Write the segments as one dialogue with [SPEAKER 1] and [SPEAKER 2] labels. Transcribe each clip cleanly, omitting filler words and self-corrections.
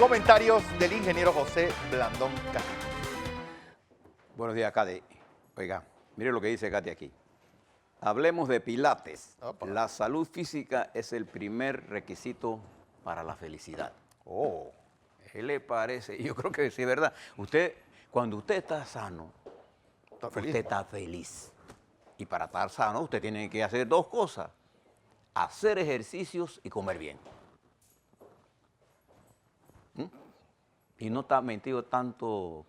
[SPEAKER 1] comentarios del ingeniero José Blandón Castillo.
[SPEAKER 2] Buenos días, Katy. Oiga, mire lo que dice Katy aquí. Hablemos de Pilates.
[SPEAKER 1] Opa.
[SPEAKER 2] La salud física es el primer requisito para la felicidad.
[SPEAKER 1] Oh,
[SPEAKER 2] ¿Qué le parece? Yo creo que sí es verdad. Usted, cuando usted está sano,
[SPEAKER 1] está feliz.
[SPEAKER 2] usted está feliz. Y para estar sano, usted tiene que hacer dos cosas. Hacer ejercicios y comer bien. Y no está metido tanto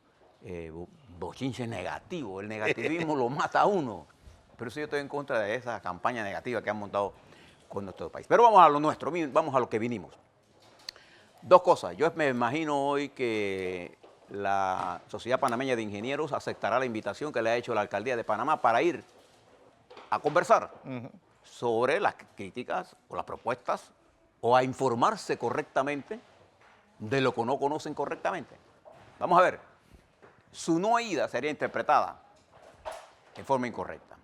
[SPEAKER 2] bochinche negativo. El negativismo lo mata a uno. Pero sí yo estoy en contra de esa campaña negativa que han montado con nuestro país. Pero vamos a lo nuestro, vamos a lo que vinimos. Dos cosas. Yo me imagino hoy que la Sociedad Panameña de Ingenieros aceptará la invitación que le ha hecho la Alcaldía de Panamá para ir a conversar sobre las críticas o las propuestas o a informarse correctamente de lo que no conocen correctamente. Vamos a ver, su no ida sería interpretada en forma incorrecta.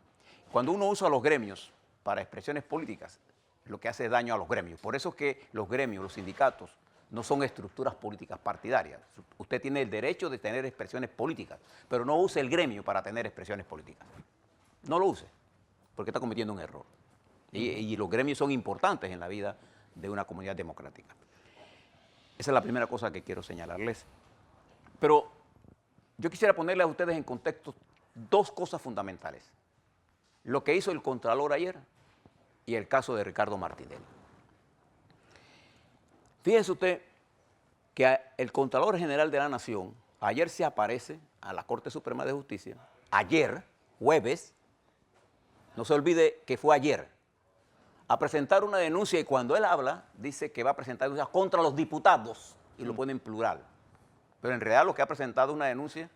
[SPEAKER 2] Cuando uno usa los gremios para expresiones políticas, lo que hace es daño a los gremios. Por eso es que los gremios, los sindicatos, no son estructuras políticas partidarias. Usted tiene el derecho de tener expresiones políticas, pero no use el gremio para tener expresiones políticas. No lo use, porque está cometiendo un error. Y los gremios son importantes en la vida de una comunidad democrática. Esa es la primera cosa que quiero señalarles. Pero yo quisiera ponerle a ustedes en contexto dos cosas fundamentales. Lo que hizo el Contralor ayer y el caso de Ricardo Martinelli. Fíjense usted que el Contralor General de la Nación ayer se aparece a la Corte Suprema de Justicia, ayer, jueves, no se olvide que fue ayer, a presentar una denuncia y cuando él habla dice que va a presentar denuncias contra los diputados y lo pone en plural. Pero en realidad lo que ha presentado es una denuncia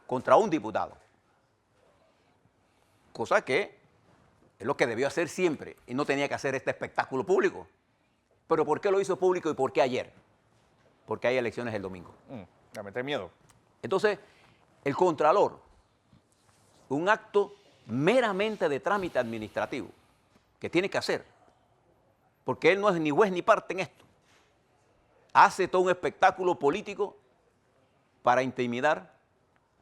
[SPEAKER 2] contra un diputado. Cosa que es lo que debió hacer siempre y no tenía que hacer este espectáculo público. ¿Pero por qué lo hizo público y por qué ayer? Porque hay elecciones el domingo.
[SPEAKER 1] a meter miedo.
[SPEAKER 2] Entonces, el Contralor, un acto meramente de trámite administrativo que tiene que hacer, porque él no es ni juez ni parte en esto, hace todo un espectáculo político para intimidar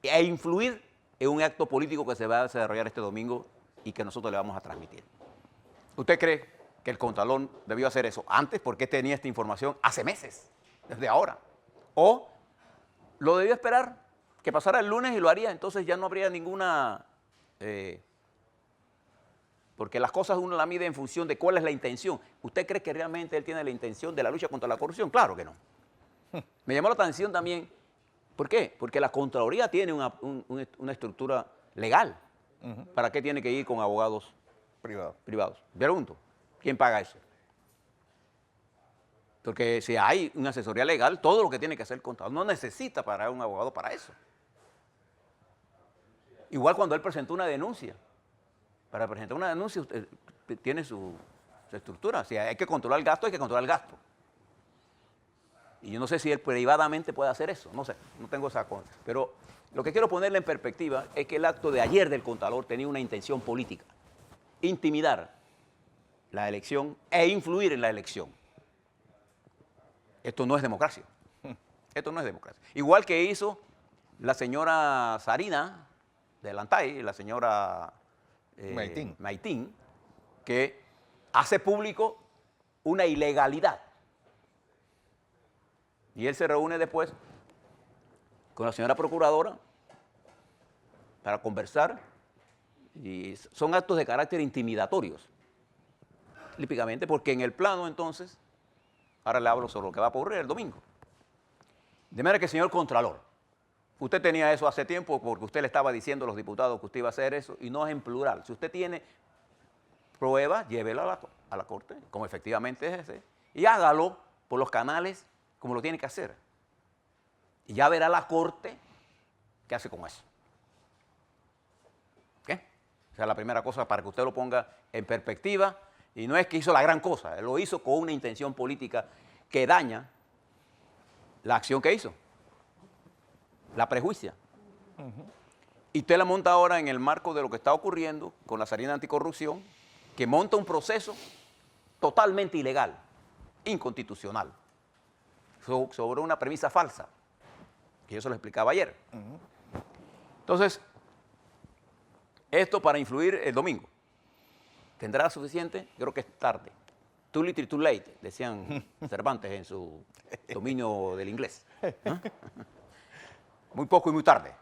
[SPEAKER 2] e influir en un acto político que se va a desarrollar este domingo y que nosotros le vamos a transmitir. ¿Usted cree que el Contralor debió hacer eso antes? Porque tenía esta información hace meses, desde ahora. ¿O lo debió esperar que pasara el lunes y lo haría? Entonces ya no habría ninguna... porque las cosas uno las mide en función de cuál es la intención. ¿Usted cree que realmente él tiene la intención de la lucha contra la corrupción? Claro que no. Me llamó la atención también. ¿Por qué? Porque la Contraloría tiene una estructura legal. ¿Para qué tiene que ir con abogados privados? Pregunto, ¿quién paga eso? Porque si hay una asesoría legal, todo lo que tiene que hacer el Contralor no necesita pagar un abogado para eso. Igual cuando él presentó una denuncia. Para presentar una denuncia usted tiene su estructura. Si hay que controlar el gasto, hay que controlar el gasto. Y yo no sé si él privadamente puede hacer eso, no sé, no tengo esa cosa. Pero lo que quiero ponerle en perspectiva es que el acto de ayer del Contralor tenía una intención política. Intimidar la elección e influir en la elección. Esto no es democracia. Esto no es democracia. Igual que hizo la señora Sarina de Lantay, la señora Maitín, que hace público una ilegalidad. Y él se reúne después con la señora procuradora para conversar y son actos de carácter intimidatorios, típicamente porque en el plano entonces, ahora le hablo sobre lo que va a ocurrir el domingo. De manera que, señor Contralor, usted tenía eso hace tiempo porque usted le estaba diciendo a los diputados que usted iba a hacer eso y no es en plural. Si usted tiene pruebas, llévela a la Corte, como efectivamente es ese, y hágalo por los canales como lo tiene que hacer. Y ya verá la Corte qué hace con eso. ¿Qué? Esa es la primera cosa para que usted lo ponga en perspectiva. Y no es que hizo la gran cosa, él lo hizo con una intención política que daña la acción que hizo. La prejuicia. Y usted la monta ahora en el marco de lo que está ocurriendo con la Sarina Anticorrupción, que monta un proceso totalmente ilegal, inconstitucional. sobre una premisa falsa, que yo se lo explicaba ayer. Entonces, esto para influir el domingo, ¿tendrá suficiente? Yo creo que es tarde. Too little, too late, decían Cervantes en su dominio del inglés. Muy poco y muy tarde.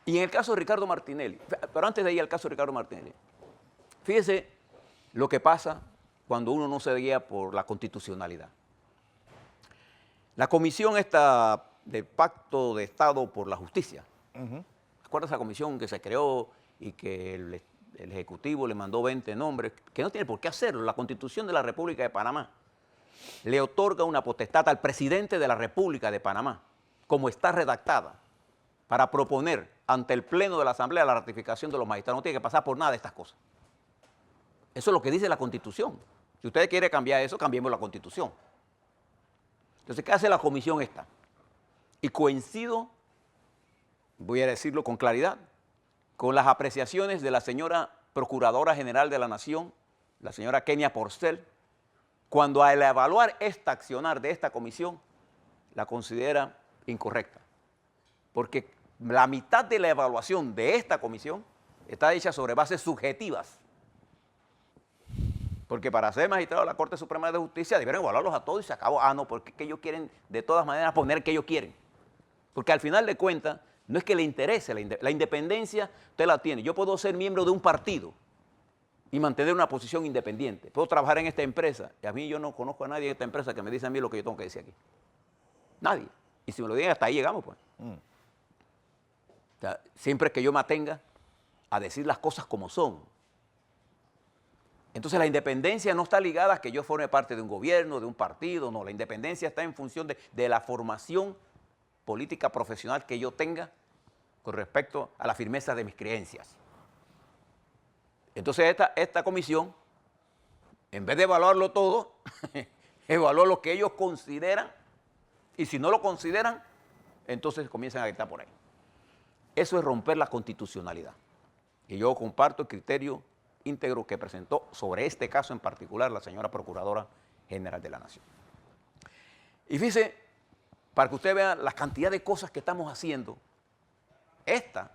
[SPEAKER 2] Y en el caso de Ricardo Martinelli, pero antes de ir al caso de Ricardo Martinelli, fíjese lo que pasa cuando uno no se guía por la constitucionalidad. La comisión esta del Pacto de Estado por la Justicia, ¿recuerda esa comisión que se creó y que el Ejecutivo le mandó 20 nombres, que no tiene por qué hacerlo? La Constitución de la República de Panamá le otorga una potestad al presidente de la República de Panamá, como está redactada, para proponer ante el Pleno de la Asamblea la ratificación de los magistrados. No tiene que pasar por nada de estas cosas. Eso es lo que dice la Constitución. Si usted quiere cambiar eso, cambiemos la Constitución. Entonces, ¿qué hace la comisión esta? Y coincido, voy a decirlo con claridad, con las apreciaciones de la señora Procuradora General de la Nación, la señora Kenia Porcel, cuando al evaluar esta accionar de esta comisión, la considera incorrecta. Porque la mitad de la evaluación de esta comisión está hecha sobre bases subjetivas. Porque para ser magistrado de la Corte Suprema de Justicia debieron evaluarlos a todos y se acabó. Ah, no, porque ellos quieren de todas maneras poner que ellos quieren. Porque al final de cuentas, no es que le interese la independencia, usted la tiene. Yo puedo ser miembro de un partido y mantener una posición independiente. Puedo trabajar en esta empresa y a mí yo no conozco a nadie en esta empresa que me dice a mí lo que yo tengo que decir aquí. Nadie. Y si me lo digan, hasta ahí llegamos, pues. O sea, siempre que yo me atenga a decir las cosas como son. Entonces la independencia no está ligada a que yo forme parte de un gobierno, de un partido, no. La independencia está en función de la formación política profesional que yo tenga con respecto a la firmeza de mis creencias. Entonces esta comisión, en vez de evaluarlo todo, evaluó lo que ellos consideran, y si no lo consideran, entonces comienzan a gritar por ahí. Eso es romper la constitucionalidad. Y yo comparto el criterio íntegro que presentó sobre este caso en particular la señora Procuradora General de la Nación. Y fíjese, para que usted vea la cantidad de cosas que estamos haciendo, esta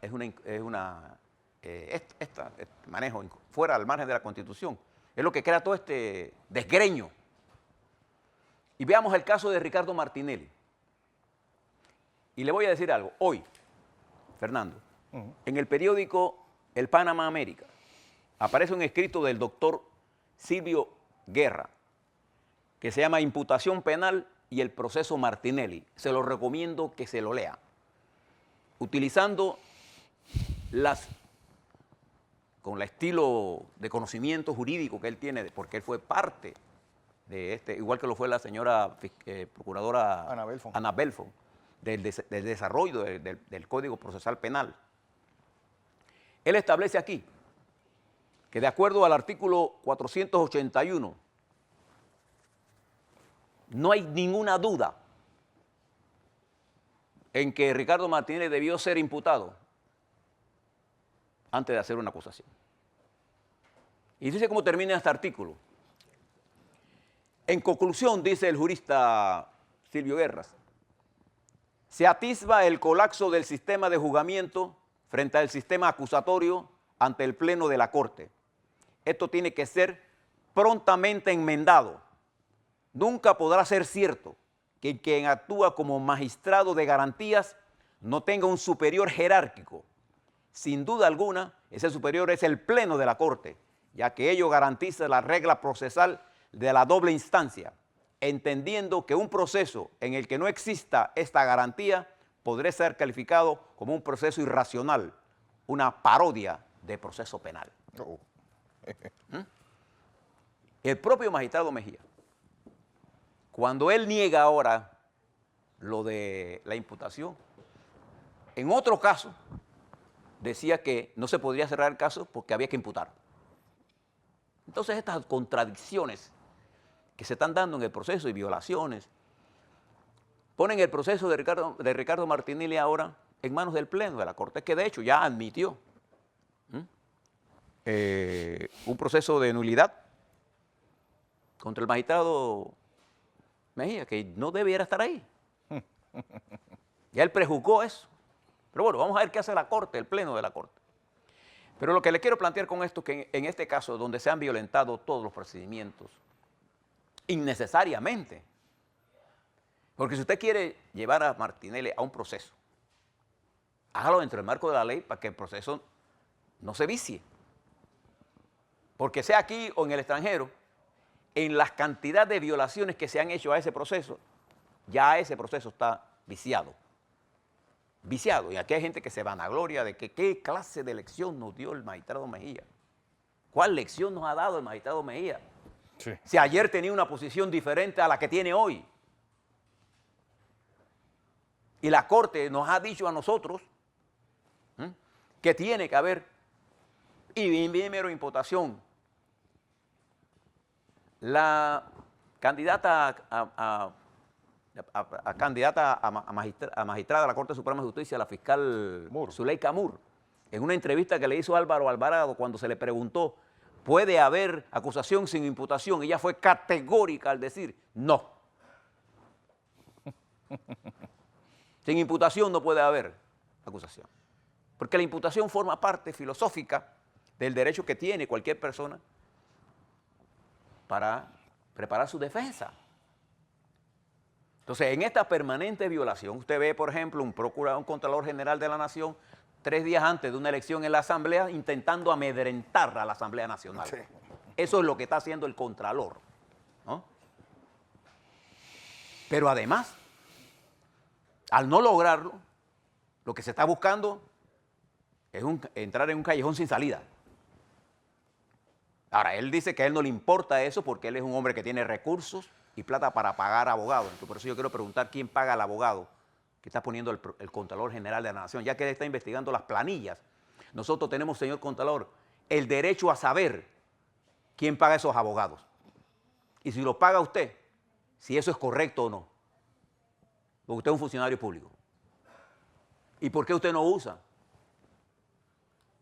[SPEAKER 2] manejo fuera al margen de la Constitución, es lo que crea todo este desgreño. Y veamos el caso de Ricardo Martinelli. Y le voy a decir algo, hoy, Fernando, en el periódico El Panamá América, aparece un escrito del doctor Silvio Guerra, que se llama Imputación Penal y el proceso Martinelli. Se lo recomiendo que se lo lea. Utilizando con el estilo de conocimiento jurídico que él tiene, porque él fue parte de igual que lo fue la señora procuradora Ana Belfon, del desarrollo del Código Procesal Penal. Él establece aquí que de acuerdo al artículo 481, no hay ninguna duda en que Ricardo Martinelli debió ser imputado antes de hacer una acusación. Y dice cómo termina este artículo. En conclusión, dice el jurista Silvio Guerras, se atisba el colapso del sistema de juzgamiento frente al sistema acusatorio ante el Pleno de la Corte. Esto tiene que ser prontamente enmendado. Nunca podrá ser cierto que quien actúa como magistrado de garantías no tenga un superior jerárquico. Sin duda alguna, ese superior es el Pleno de la Corte, ya que ello garantiza la regla procesal de la doble instancia, entendiendo que un proceso en el que no exista esta garantía podría ser calificado como un proceso irracional, una parodia de proceso penal. El propio magistrado Mejía, cuando él niega ahora lo de la imputación, en otro caso decía que no se podría cerrar el caso porque había que imputar. Entonces estas contradicciones que se están dando en el proceso y violaciones, ponen el proceso de Ricardo Martinelli ahora en manos del Pleno de la Corte, que de hecho ya admitió un proceso de nulidad contra el magistrado Mejía, que no debiera estar ahí. Ya él prejuzgó eso. Pero bueno, vamos a ver qué hace la Corte, el Pleno de la Corte. Pero lo que le quiero plantear con esto es que en este caso, donde se han violentado todos los procedimientos, innecesariamente, porque si usted quiere llevar a Martinelli a un proceso, hágalo dentro del marco de la ley para que el proceso no se vicie. Porque sea aquí o en el extranjero, en las cantidades de violaciones que se han hecho a ese proceso, ya ese proceso está viciado. Viciado. Y aquí hay gente que se vanagloria de que qué clase de lección nos dio el magistrado Mejía. ¿Cuál lección nos ha dado el magistrado Mejía?
[SPEAKER 1] Sí.
[SPEAKER 2] Si ayer tenía una posición diferente a la que tiene hoy. Y la Corte nos ha dicho a nosotros que tiene que haber, y bien mero imputación, la candidata a magistrada de la Corte Suprema de Justicia, la fiscal Zuleika Moore, en una entrevista que le hizo Álvaro Alvarado cuando se le preguntó, ¿puede haber acusación sin imputación? Ella fue categórica al decir, no. Sin imputación no puede haber acusación. Porque la imputación forma parte filosófica del derecho que tiene cualquier persona para preparar su defensa. Entonces, en esta permanente violación, usted ve, por ejemplo, un Contralor General de la Nación 3 días antes de una elección en la Asamblea intentando amedrentar a la Asamblea Nacional. Sí. Eso es lo que está haciendo el Contralor, ¿no? Pero además, al no lograrlo, lo que se está buscando es entrar en un callejón sin salida. Ahora, él dice que a él no le importa eso porque él es un hombre que tiene recursos y plata para pagar abogados. Entonces, por eso yo quiero preguntar quién paga al abogado que está poniendo el Contralor General de la Nación, ya que él está investigando las planillas. Nosotros tenemos, señor Contralor, el derecho a saber quién paga esos abogados. Y si lo paga usted, si eso es correcto o no. Porque usted es un funcionario público. ¿Y por qué usted no usa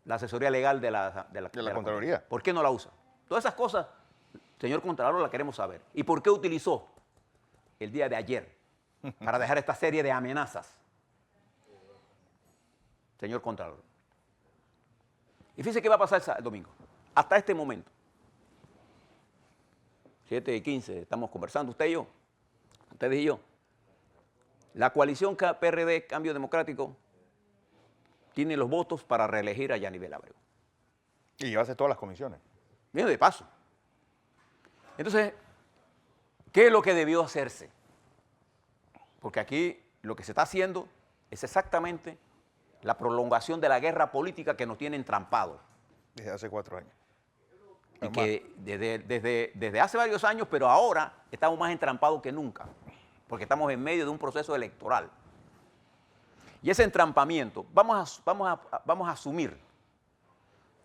[SPEAKER 2] la asesoría legal de la Contraloría? ¿Por qué no la usa? Todas esas cosas, señor Contralor, las queremos saber. ¿Y por qué utilizó el día de ayer para dejar esta serie de amenazas? Señor Contralor. Y fíjese qué va a pasar el domingo. Hasta este momento, 7:15, estamos conversando usted y yo, ustedes y yo. La coalición PRD, Cambio Democrático, tiene los votos para reelegir a Yanivel Ábrego.
[SPEAKER 1] Y llevarse todas las comisiones.
[SPEAKER 2] Bien, de paso. Entonces, ¿qué es lo que debió hacerse? Porque aquí lo que se está haciendo es exactamente la prolongación de la guerra política que nos tiene entrampados.
[SPEAKER 1] Desde hace 4 años.
[SPEAKER 2] Y que desde hace varios años, pero ahora estamos más entrampados que nunca, porque estamos en medio de un proceso electoral. Y ese entrampamiento, vamos a asumir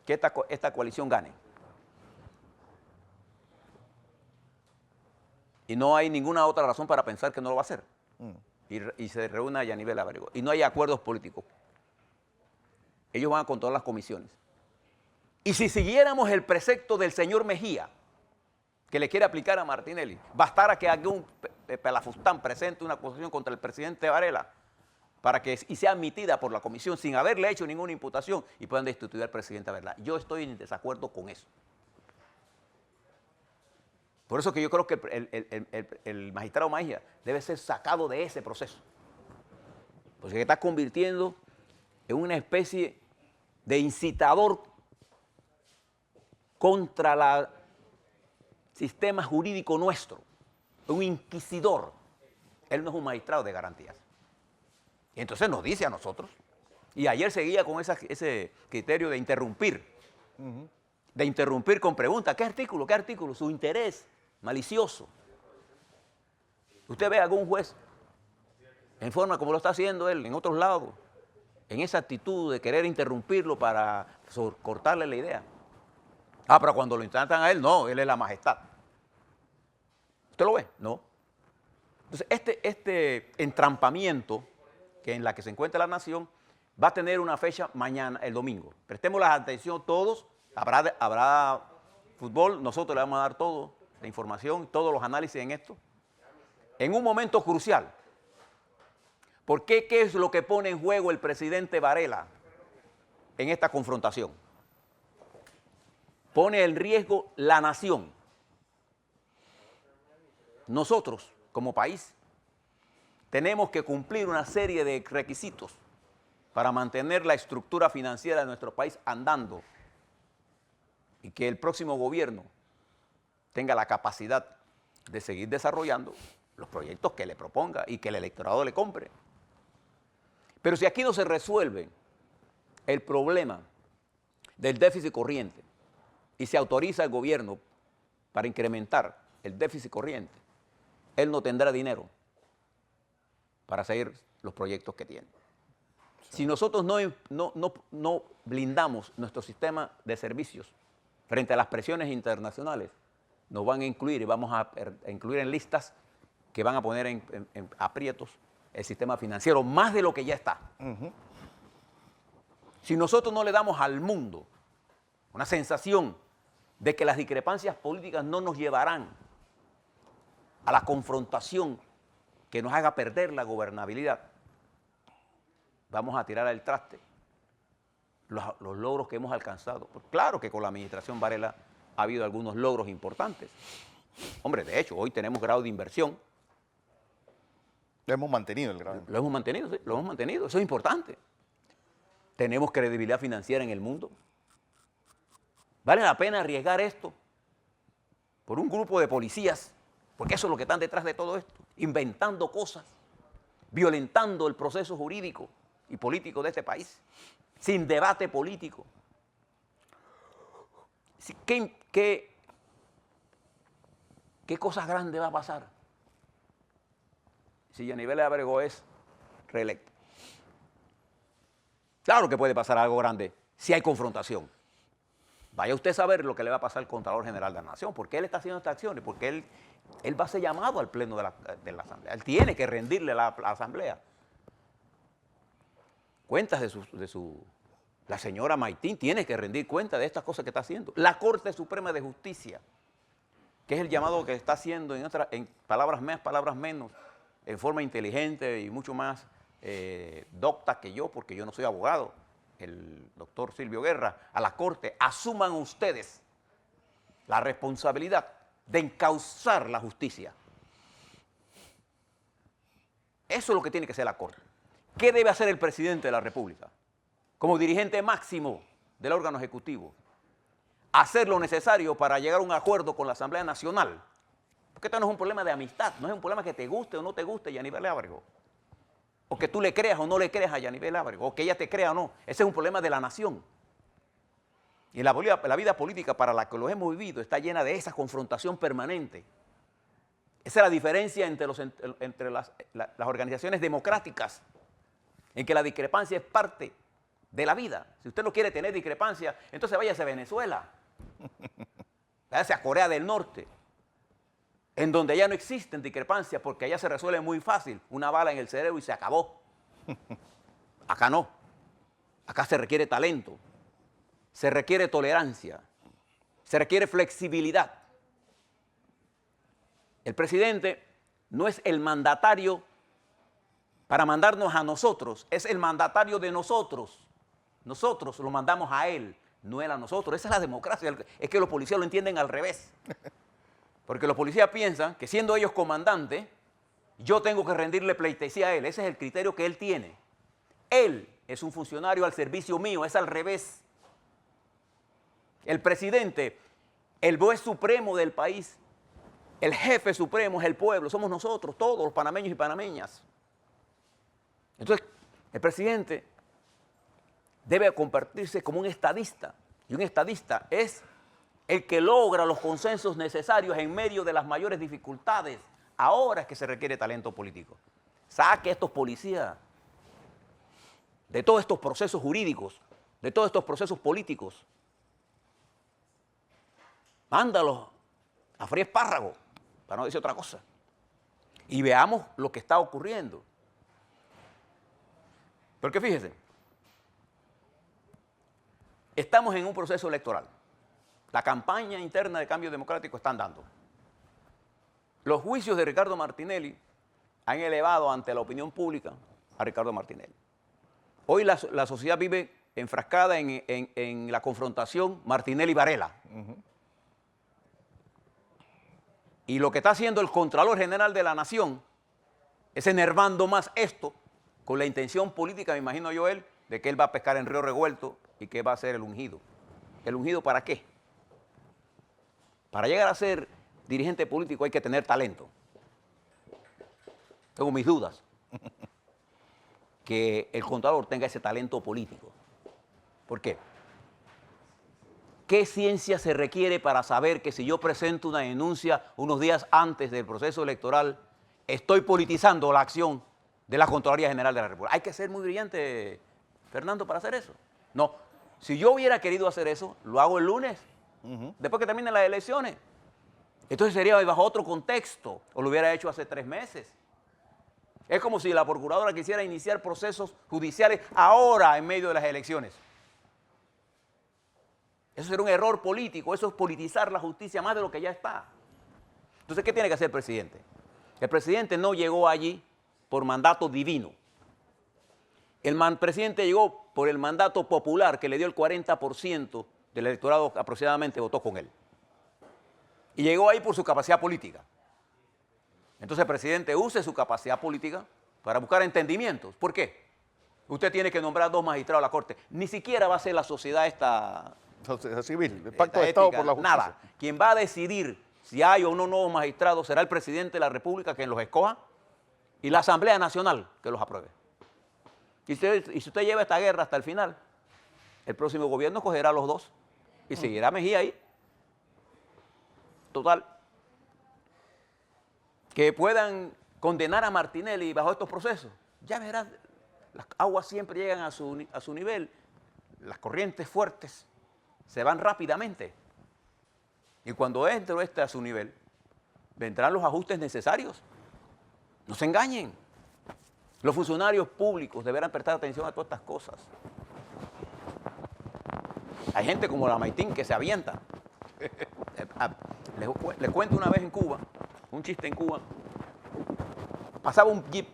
[SPEAKER 2] que esta coalición gane. Y no hay ninguna otra razón para pensar que no lo va a hacer. Y se reúna Yanivel Ábrego. Y no hay acuerdos políticos. Ellos van a controlar las comisiones. Y si siguiéramos el precepto del señor Mejía, que le quiere aplicar a Martinelli, bastara que algún pelafustán presente una acusación contra el presidente Varela para que sea admitida por la comisión sin haberle hecho ninguna imputación y puedan destituir al presidente Varela. Yo estoy en desacuerdo con eso. Por eso que yo creo que el magistrado Mejía debe ser sacado de ese proceso. Porque se está convirtiendo en una especie de incitador contra el sistema jurídico nuestro, un inquisidor. Él no es un magistrado de garantías. Y entonces nos dice a nosotros, y ayer seguía con ese criterio de interrumpir, con preguntas, ¿qué artículo? ¿Qué artículo? Su interés malicioso. Usted ve a algún juez, en forma como lo está haciendo él en otros lados, en esa actitud de querer interrumpirlo para cortarle la idea. Ah, pero cuando lo intentan a él, no, él es la majestad. ¿Usted lo ve? No. Entonces, este entrampamiento en la que se encuentra la nación va a tener una fecha mañana, el domingo. Prestemos la atención todos, habrá fútbol, nosotros le vamos a dar todo, la información, todos los análisis en esto. en un momento crucial. ¿Por qué? ¿Qué es lo que pone en juego el presidente Varela en esta confrontación? Pone en riesgo la nación. Nosotros, como país, tenemos que cumplir una serie de requisitos para mantener la estructura financiera de nuestro país andando y que el próximo gobierno tenga la capacidad de seguir desarrollando los proyectos que le proponga y que el electorado le compre. Pero si aquí no se resuelve el problema del déficit corriente y se autoriza al gobierno para incrementar el déficit corriente, él no tendrá dinero para seguir los proyectos que tiene. Si nosotros no blindamos nuestro sistema de servicios frente a las presiones internacionales, nos van a incluir y vamos a incluir en listas que van a poner en aprietos el sistema financiero, más de lo que ya está. Si nosotros no le damos al mundo una sensación de que las discrepancias políticas no nos llevarán a la confrontación que nos haga perder la gobernabilidad, vamos a tirar al traste los logros que hemos alcanzado. Pues claro que con la administración Varela ha habido algunos logros importantes. Hombre, de hecho, hoy tenemos grado de inversión.
[SPEAKER 1] Lo hemos mantenido el grado.
[SPEAKER 2] Lo hemos mantenido, sí, lo hemos mantenido. Eso es importante. Tenemos credibilidad financiera en el mundo. ¿Vale la pena arriesgar esto por un grupo de policías? Porque eso es lo que están detrás de todo esto. Inventando cosas, violentando el proceso jurídico y político de este país, sin debate político. ¿Qué cosas grandes va a pasar si Yanivel Ábrego es reelecto? Claro que puede pasar algo grande si hay confrontación. Vaya usted a saber lo que le va a pasar al Contralor General de la Nación, porque él está haciendo estas acciones, porque él va a ser llamado al Pleno de la Asamblea. Él tiene que rendirle a la Asamblea cuentas la señora Maitín tiene que rendir cuenta de estas cosas que está haciendo. La Corte Suprema de Justicia, que es el llamado que está haciendo en palabras más, palabras menos, en forma inteligente y mucho más docta que yo, porque yo no soy abogado, el doctor Silvio Guerra, a la Corte, asuman ustedes la responsabilidad de encauzar la justicia. Eso es lo que tiene que hacer la Corte. ¿Qué debe hacer el presidente de la República? Como dirigente máximo del órgano ejecutivo, hacer lo necesario para llegar a un acuerdo con la Asamblea Nacional. Porque esto no es un problema de amistad, no es un problema que te guste o no te guste Yanivel Ábrego, o que tú le creas o no le creas a Yanivel Ábrego, o que ella te crea o no. Ese es un problema de la nación. Y la vida política para la que lo hemos vivido está llena de esa confrontación permanente. Esa es la diferencia entre las organizaciones democráticas, en que la discrepancia es parte de la vida. Si usted no quiere tener discrepancia, entonces váyase a Venezuela, váyase a Corea del Norte, en donde ya no existen discrepancias porque allá se resuelve muy fácil, una bala en el cerebro y se acabó. Acá no, acá se requiere talento, se requiere tolerancia, se requiere flexibilidad. El presidente no es el mandatario para mandarnos a nosotros, es el mandatario de nosotros. Nosotros lo mandamos a él, no él a nosotros. Esa es la democracia. Es que los policías lo entienden al revés. Porque los policías piensan que siendo ellos comandantes, yo tengo que rendirle pleitesía a él. Ese es el criterio que él tiene. Él es un funcionario al servicio mío, es al revés. El presidente, el juez supremo del país, el jefe supremo es el pueblo, somos nosotros, todos los panameños y panameñas. Entonces, el presidente debe convertirse como un estadista, y un estadista es el que logra los consensos necesarios en medio de las mayores dificultades. Ahora es que se requiere talento político. Saque a estos policías de todos estos procesos jurídicos, de todos estos procesos políticos. Mándalos a freír espárragos, para no decir otra cosa. Y veamos lo que está ocurriendo. Porque fíjense, estamos en un proceso electoral. La campaña interna de Cambio Democrático está andando. Los juicios de Ricardo Martinelli han elevado ante la opinión pública a Ricardo Martinelli. Hoy la sociedad vive enfrascada en la confrontación Martinelli-Varela. Y lo que está haciendo el Contralor General de la Nación es enervando más esto con la intención política, me imagino yo él, de que él va a pescar en río revuelto y que va a ser el ungido. ¿El ungido para qué? Para llegar a ser dirigente político hay que tener talento. Tengo mis dudas que el Contralor tenga ese talento político. ¿Por qué? ¿Qué ciencia se requiere para saber que si yo presento una denuncia unos días antes del proceso electoral, estoy politizando la acción de la Contraloría General de la República? Hay que ser muy brillante, Fernando, para hacer eso. No, si yo hubiera querido hacer eso, lo hago el lunes, después que terminen las elecciones. Entonces sería bajo otro contexto, o lo hubiera hecho hace 3 meses. Es como si la procuradora quisiera iniciar procesos judiciales ahora en medio de las elecciones. Eso sería un error político, eso es politizar la justicia más de lo que ya está. Entonces, ¿qué tiene que hacer el presidente? El presidente no llegó allí por mandato divino. El presidente llegó por el mandato popular que le dio el 40% del electorado aproximadamente votó con él. Y llegó ahí por su capacidad política. Entonces el presidente use su capacidad política para buscar entendimientos. ¿Por qué? Usted tiene que nombrar 2 magistrados a la Corte. Ni siquiera va a ser la sociedad esta...
[SPEAKER 1] Sociedad civil, el pacto de Estado por la justicia.
[SPEAKER 2] Nada. Quien va a decidir si hay o no nuevos magistrados será el presidente de la República quien los escoja y la Asamblea Nacional que los apruebe. Y si usted lleva esta guerra hasta el final, el próximo gobierno cogerá a los 2 y seguirá Mejía ahí. Total. Que puedan condenar a Martinelli bajo estos procesos. Ya verás, las aguas siempre llegan a su nivel, las corrientes fuertes se van rápidamente. Y cuando entre a su nivel, vendrán los ajustes necesarios. No se engañen. Los funcionarios públicos deberán prestar atención a todas estas cosas. Hay gente como la Maitín que se avienta. Les cuento una vez en Cuba, un chiste en Cuba. Pasaba un jeep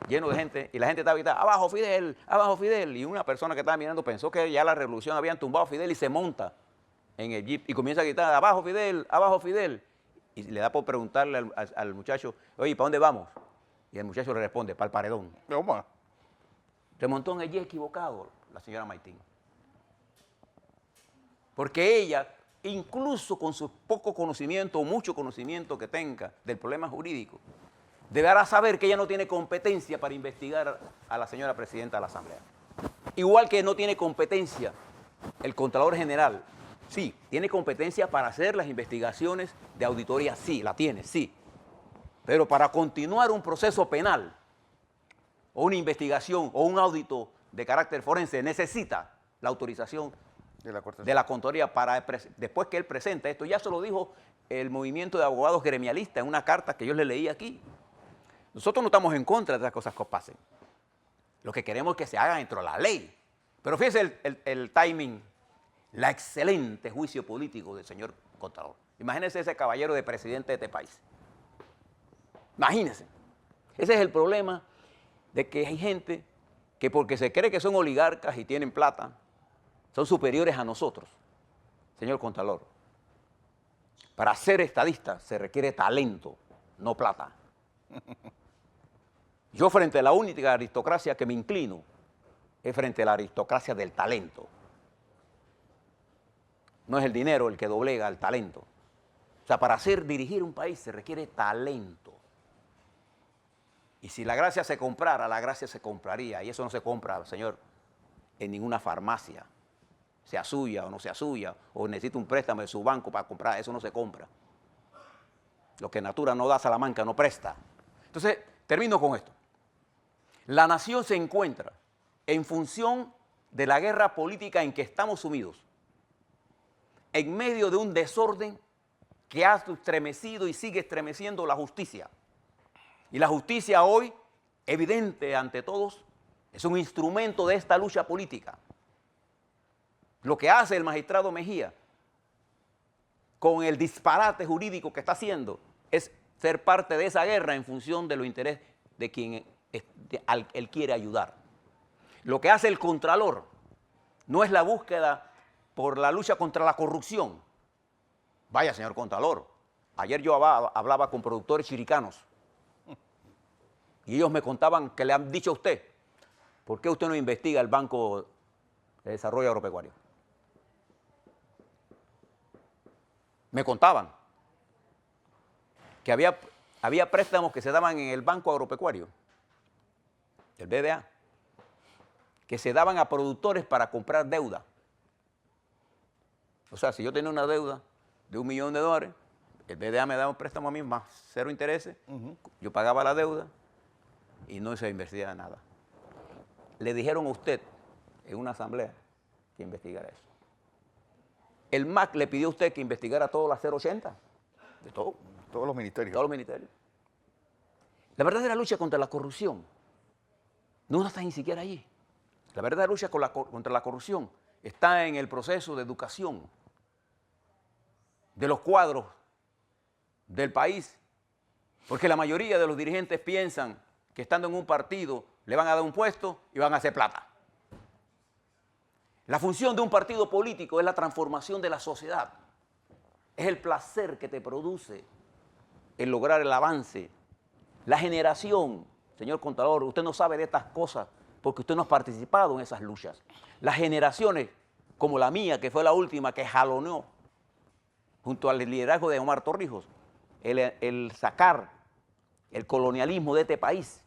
[SPEAKER 2] lleno de gente y la gente estaba gritando, abajo Fidel, abajo Fidel. Y una persona que estaba mirando pensó que ya la revolución habían tumbado a Fidel y se monta en el jeep y comienza a gritar, abajo Fidel, abajo Fidel. Y le da por preguntarle al muchacho, oye, ¿para dónde vamos? Y el muchacho le responde, para el paredón.
[SPEAKER 1] ¿Cómo?
[SPEAKER 2] Se montó en el jeep equivocado la señora Maitín. Porque ella, incluso con su poco conocimiento o mucho conocimiento que tenga del problema jurídico, deberá saber que ella no tiene competencia para investigar a la señora presidenta de la Asamblea. Igual que no tiene competencia el Contralor General. Sí, tiene competencia para hacer las investigaciones de auditoría, sí, la tiene, sí. Pero para continuar un proceso penal, o una investigación, o un audito de carácter forense, necesita la autorización de la Contraloría para después que él presenta esto. Ya se lo dijo el movimiento de abogados gremialistas en una carta que yo le leí aquí. Nosotros no estamos en contra de las cosas que pasen. Lo que queremos es que se haga dentro de la ley. Pero fíjese el timing, la excelente juicio político del señor Contralor. Imagínense ese caballero de presidente de este país. Imagínense. Ese es el problema de que hay gente que porque se cree que son oligarcas y tienen plata, son superiores a nosotros. Señor Contralor, para ser estadista se requiere talento, no plata. Yo frente a la única aristocracia que me inclino es frente a la aristocracia del talento. No es el dinero el que doblega al talento. O sea, para dirigir un país se requiere talento. Y si la gracia se comprara, la gracia se compraría. Y eso no se compra, señor, en ninguna farmacia. Sea suya o no sea suya, o necesita un préstamo de su banco para comprar, eso no se compra. Lo que Natura no da, Salamanca no presta. Entonces, termino con esto. La nación se encuentra en función de la guerra política en que estamos sumidos, en medio de un desorden que ha estremecido y sigue estremeciendo la justicia. Y la justicia hoy, evidente ante todos, es un instrumento de esta lucha política. Lo que hace el magistrado Mejía con el disparate jurídico que está haciendo es ser parte de esa guerra en función de los intereses de quien él quiere ayudar. Lo que hace el Contralor no es la búsqueda por la lucha contra la corrupción. Vaya, señor Contralor, ayer yo hablaba con productores chiricanos y ellos me contaban que le han dicho a usted, ¿por qué usted no investiga el Banco de Desarrollo Agropecuario? Me contaban que había préstamos que se daban en el Banco Agropecuario, el BDA, que se daban a productores para comprar deuda. O sea, si yo tenía una deuda de $1 millón, el BDA me daba un préstamo a mí más 0 intereses, yo pagaba la deuda y no se investiga nada. Le dijeron a usted en una asamblea que investigara eso. El MAC le pidió a usted que investigara todas las 080, de todo.
[SPEAKER 1] Todos los ministerios.
[SPEAKER 2] Todos los ministerios. La verdadera lucha contra la corrupción no está ni siquiera allí. La verdadera lucha contra la corrupción está en el proceso de educación de los cuadros del país, porque la mayoría de los dirigentes piensan que estando en un partido le van a dar un puesto y van a hacer plata. La función de un partido político es la transformación de la sociedad. Es el placer que te produce el lograr el avance. La generación, señor Contralor, usted no sabe de estas cosas porque usted no ha participado en esas luchas. Las generaciones como la mía, que fue la última que jaloneó junto al liderazgo de Omar Torrijos, el sacar el colonialismo de este país,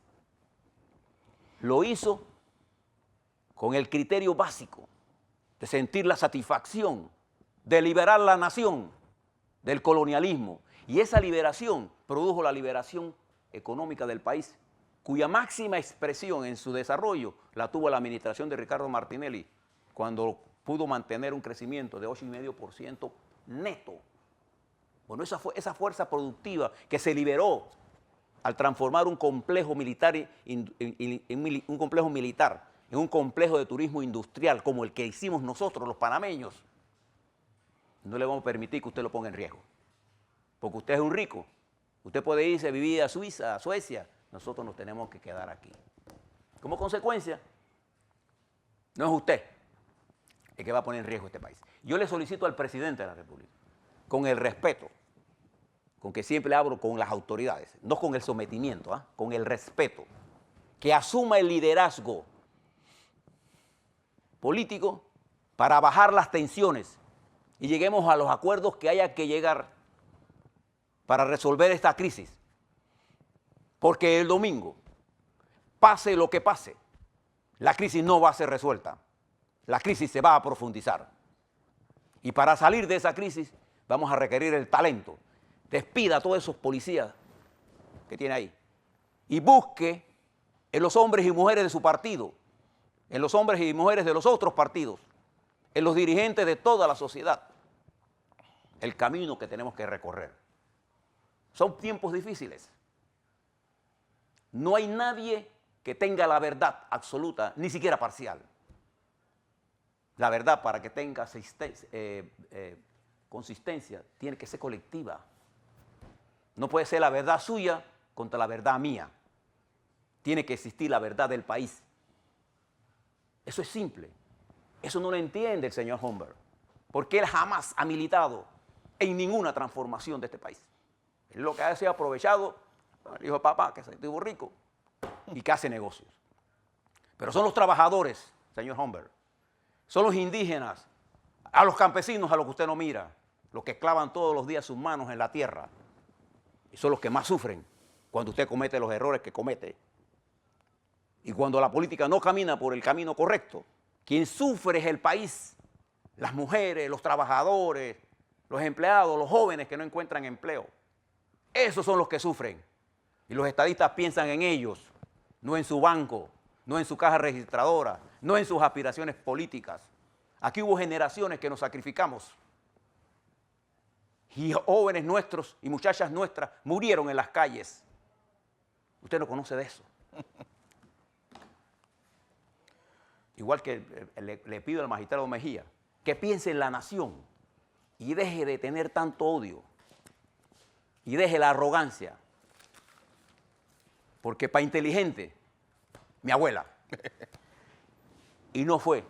[SPEAKER 2] lo hizo con el criterio básico de sentir la satisfacción de liberar la nación del colonialismo. Y esa liberación produjo la liberación económica del país, cuya máxima expresión en su desarrollo la tuvo la administración de Ricardo Martinelli, cuando pudo mantener un crecimiento de 8,5% neto. Bueno, esa fuerza productiva que se liberó al transformar un complejo militar en un complejo de turismo industrial como el que hicimos nosotros, los panameños, no le vamos a permitir que usted lo ponga en riesgo. Porque usted es un rico. Usted puede irse a vivir a Suiza, a Suecia. Nosotros nos tenemos que quedar aquí. Como consecuencia, no es usted el que va a poner en riesgo este país. Yo le solicito al presidente de la República, con el respeto, con que siempre hablo con las autoridades, no con el sometimiento, con el respeto, que asuma el liderazgo político para bajar las tensiones y lleguemos a los acuerdos que haya que llegar para resolver esta crisis. Porque el domingo, pase lo que pase, la crisis no va a ser resuelta. La crisis se va a profundizar. Y para salir de esa crisis vamos a requerir el talento. Despida a todos esos policías que tiene ahí y busque en los hombres y mujeres de su partido, en los hombres y mujeres de los otros partidos, en los dirigentes de toda la sociedad, el camino que tenemos que recorrer. Son tiempos difíciles. No hay nadie que tenga la verdad absoluta, ni siquiera parcial. La verdad, para que tenga consistencia, tiene que ser colectiva. No puede ser la verdad suya contra la verdad mía. Tiene que existir la verdad del país. Eso es simple. Eso no lo entiende el señor Humbert, porque él jamás ha militado en ninguna transformación de este país. Él lo que ha sido aprovechado, el hijo de papá, que se tuvo rico y que hace negocios. Pero son los trabajadores, señor Humbert, son los indígenas, a los campesinos a los que usted no mira, los que clavan todos los días sus manos en la tierra, y son los que más sufren cuando usted comete los errores que comete. Y cuando la política no camina por el camino correcto, quien sufre es el país, las mujeres, los trabajadores, los empleados, los jóvenes que no encuentran empleo. Esos son los que sufren. Y los estadistas piensan en ellos, no en su banco, no en su caja registradora, no en sus aspiraciones políticas. Aquí hubo generaciones que nos sacrificamos. Y jóvenes nuestros y muchachas nuestras murieron en las calles. Usted no conoce de eso. Igual que le pido al magistrado Mejía que piense en la nación y deje de tener tanto odio. y deje la arrogancia. Porque para inteligente, mi abuela. Y no fue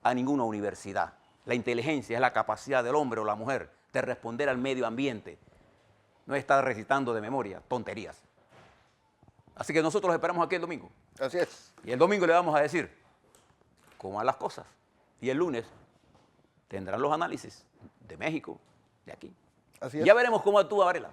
[SPEAKER 2] a ninguna universidad. La inteligencia es la capacidad del hombre o la mujer de responder al medio ambiente. No estar recitando de memoria tonterías. Así que nosotros los esperamos aquí el domingo.
[SPEAKER 1] Así es.
[SPEAKER 2] Y el domingo le vamos a decir cómo van las cosas. Y el lunes tendrán los análisis de México, de aquí.
[SPEAKER 1] Así es.
[SPEAKER 2] Ya veremos cómo actúa Varela.